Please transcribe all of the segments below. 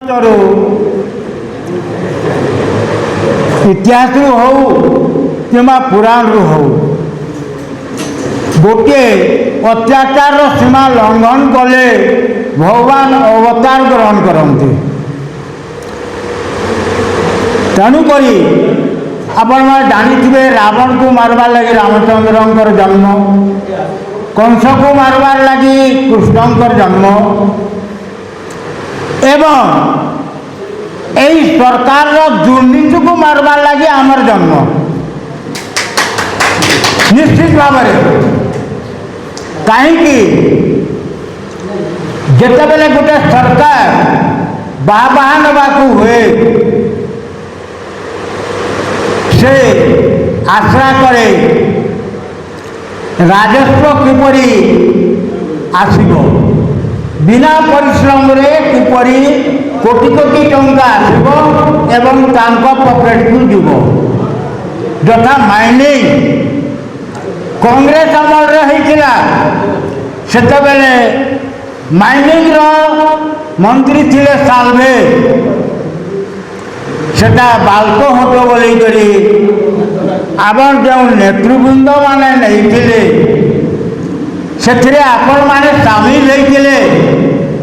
ମଞ୍ଚରୁ ଇତିହାସରୁ ହଉ କିମ୍ବା ପୁରାଣରୁ ହଉ ଗୋଟିଏ ଅତ୍ୟାଚାରର ସୀମା ଲଙ୍ଘନ କଲେ ଭଗବାନ ଅବତାର ଗ୍ରହଣ କରନ୍ତି। ତେଣୁକରି ଆପଣମାନେ ଜାଣିଥିବେ ରାବଣକୁ ମାରବାର୍ ଲାଗି ରାମଚନ୍ଦ୍ରଙ୍କର ଜନ୍ମ, କଂସକୁ ମାରବାର୍ ଲାଗି କୃଷ୍ଣଙ୍କର ଜନ୍ମ ଏବଂ এই ସରକାରର ଦୁର୍ନୀତିକୁ ମାରବାର୍ ଲାଗି ଆମର ଜନ୍ମ। ନିଶ୍ଚିତ ଭାବରେ କାହିଁକି ଯେତେବେଳେ ଗୋଟେ ସରକାର ବାହା ନେବାକୁ ହୁଏ ସେ ଆଶା କରେ ରାଜସ୍ୱ କିପରି ଆସିବ, ବିନା ପରିଶ୍ରମରେ କିପରି କୋଟି କୋଟି ଟଙ୍କା ଆସିବ ଏବଂ ତାଙ୍କ ପକେଟକୁ ଯିବ। ଯଥା ମାଇନିଂ କଂଗ୍ରେସ ଅମଳରେ ହେଇଥିଲା, ସେତେବେଳେ ମାଇନିଂର ମନ୍ତ୍ରୀ ଥିଲେ ସାଲଭେ, ସେଟା ବାଲ୍କ ହଟ ବୋଲିକରି ଆପଣ ଯେଉଁ ନେତୃବୃନ୍ଦ ମାନେ ନେଇଥିଲେ ସେଥିରେ ଆପଣମାନେ ସାମିଲ ହେଇଥିଲେ,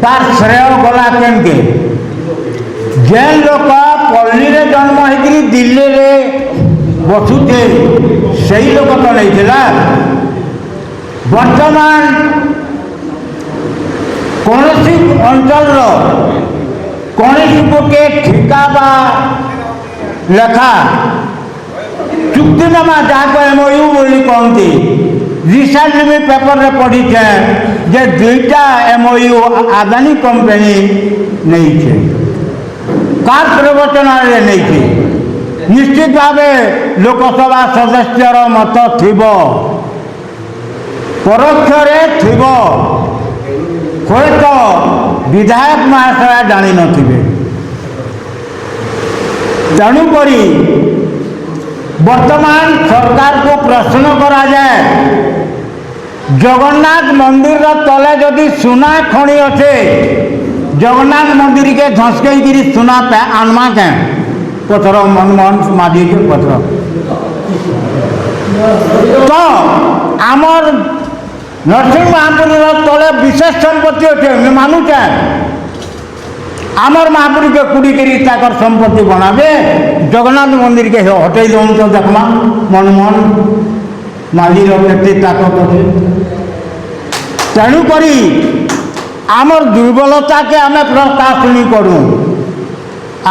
ତାର ଶ୍ରେୟ ଗଲା କେମିତି? ଯେନ୍ ଲୋକ ପଲ୍ଲୀରେ ଜନ୍ମ ହେଇକରି ଦିଲ୍ଲୀରେ ବସୁଛେ ସେଇ ଲୋକ ତ ନେଇଥିଲା। ବର୍ତ୍ତମାନ କୌଣସି ଅଞ୍ଚଳର କୌଣସି ଗୋଟିଏ ଠିକା ବା ଲେଖା ଚୁକ୍ତିନାମା ଯାହାକୁ MOU ବୋଲି କହନ୍ତି, ରିସେଣ୍ଟଲି ବି ପେପରରେ ପଢ଼ିଛେ ଯେ 2ଟା MOU ଆଦାନୀ କମ୍ପାନୀ ନେଇଛେ, କାହାର ପ୍ରବଚନରେ ନେଇଛେ। ନିଶ୍ଚିତ ଭାବେ ଲୋକସଭା ସଦସ୍ୟର ମତ ଥିବ, ପରୋକ୍ଷରେ ଥିବ, ହୁଏତ ବିଧାୟକ ମହାଶୟ ଜାଣିନଥିବେ। ତେଣୁକରି ବର୍ତ୍ତମାନ ସରକାରକୁ ପ୍ରଶ୍ନ କରାଯାଏ, ଜଗନ୍ନାଥ ମନ୍ଦିରର ତଳେ ଯଦି ସୁନା ଖଣି ଅଛେ, ଜଗନ୍ନାଥ ମନ୍ଦିରକେ ଧସକେଇକିରି ସୁନା ଆନମା କେଁ? ପଥର ମନମୋହନ ମାଝୀକେ ପଥର ତ আমার নরসিংহ মহাপুরীর তলে বিশেষ সম্পত্তি অছে, মানুছে আমার মহাপুরীকে কুড়িকি তাকর সম্পত্তি বনাবে, জগন্নাথ মন্দিরকে হটাই দেন তো দেখমা মনমোহন মাঝির কেতে তাকত আছে। তেণুকরি আমার দুর্বলতাকে আমি প্রকাশনী করু,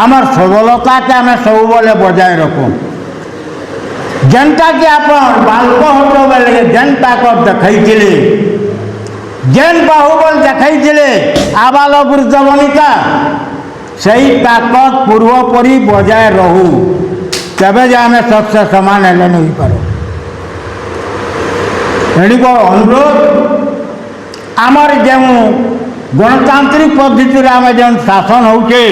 আমার সবলতাকে আমি ସବୁବେଳେ বজায় রাখু। যেনটা কি আপনার বাল্ক হতো বেলে যেন তাকত দেখাইছিলে, যেন বাহুবল দেখাইছিলে আবাল বৃদ্ধ বনিতা, সেই তাকত পূর্বপরি বজায় রহু, তবে যে আমি সবসে সমান হেলে नहीं পারো। এড়িক অনুরোধ, আমার যে গণতান্ত্রিক পদ্ধতিরে আমি যে শাসন হচ্ছে,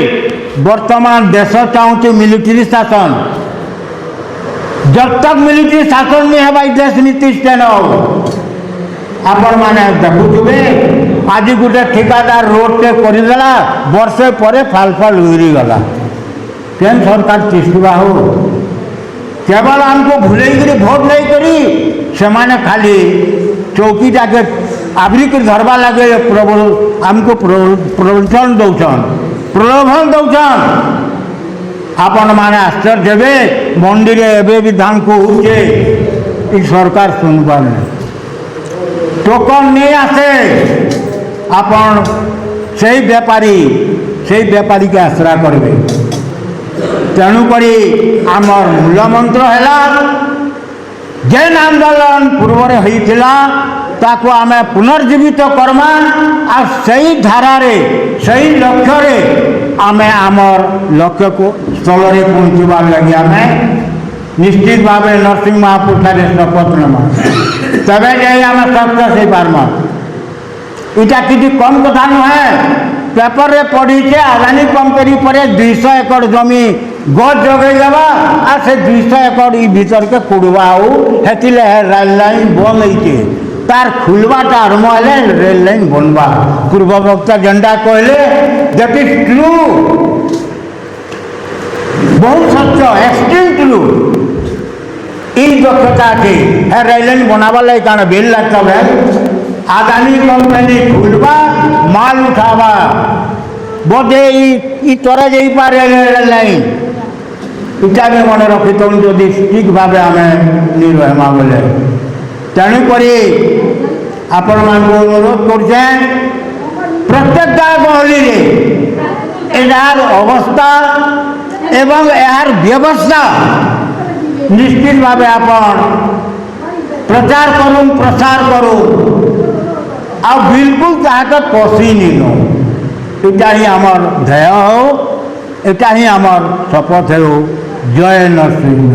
বর্তমান দেশ চাহুছে মিলিটারি শাসন। जब तक मिलिट्री शासन नहीं है भाई देश नीति स्टैंड हो। आपण मैंने देखुवे आज गोटे ठिकादार रोड टे करदेला, वर्षे पर फाल फाल उरी गला, केन सरकार चिस्वा हो। केवल हमको भूल भोट नहीं करी से माने खाली चौकी जाके आवरी कर धरवा लगे, हमको प्रवचन दौन प्रलोभन दौन। आपण मैंने आश्चर्य देवे मंदिर एवं भी धान को उठे सरकार सुनबार नहीं, टोकन नहीं आसे आपण से व्यापारी के आश्रा करेंगे। तेणुकरी आमर मूल मंत्र है जेन आंदोलन पूर्वर होता ताको आमे पुनर्जीवित करमा, आ सही धारारे सही लक्ष्य आमे आमर लक्ष्य को स्थल में पहुँचवार लगे आमे निश्चित भाव नरसिंह महापुर ठारे शपथ नमा, तबे जाए आम सक्सेस हो पार्मा। इटा किसी कम कथा नुहे, पेपर रे पढ़ीचे आदानी कंपनी पर 200 एकड़ जमी गज जगेदेवा, आ से 200 एकड़ इ भीतर के कुड़वा हेतिले रेल लाइन बंद होइछे, तार खुलवाटा आरम्भ हेले रेल लाइन बनवा। पूर्व वक्ता जेंडा कहले दैट इज ट्रू, बहुत सच्च एक्सट्रीम ट्रू এই দক্ষতাকে হ্যাঁ রেল লাইন বনাবার লাগে কারণ বেল লাগতে হবে আদানি কোম্পানি খুলবা মাল উঠাবা বোধে ই তরা যাইপারে রেল লাইন এটা আমি মনে রখিতম যদি ঠিক ভাবে আমি নির্বাহমা বলে তেণুকরি আপন মানুষ অনুরোধ করছেন প্রত্যেক গাঁ গহলিরে এটার অবস্থা এবং এর ব্যবস্থা নিশ্চিত ভাবে আপন প্রচার করুন প্রসার করুন আর বিলকুল তাহাকে পশি নিন এটা হি আমার ধ্যেয় হোক এটা হি আমার শপথ হেউ জয় নরসিংহ।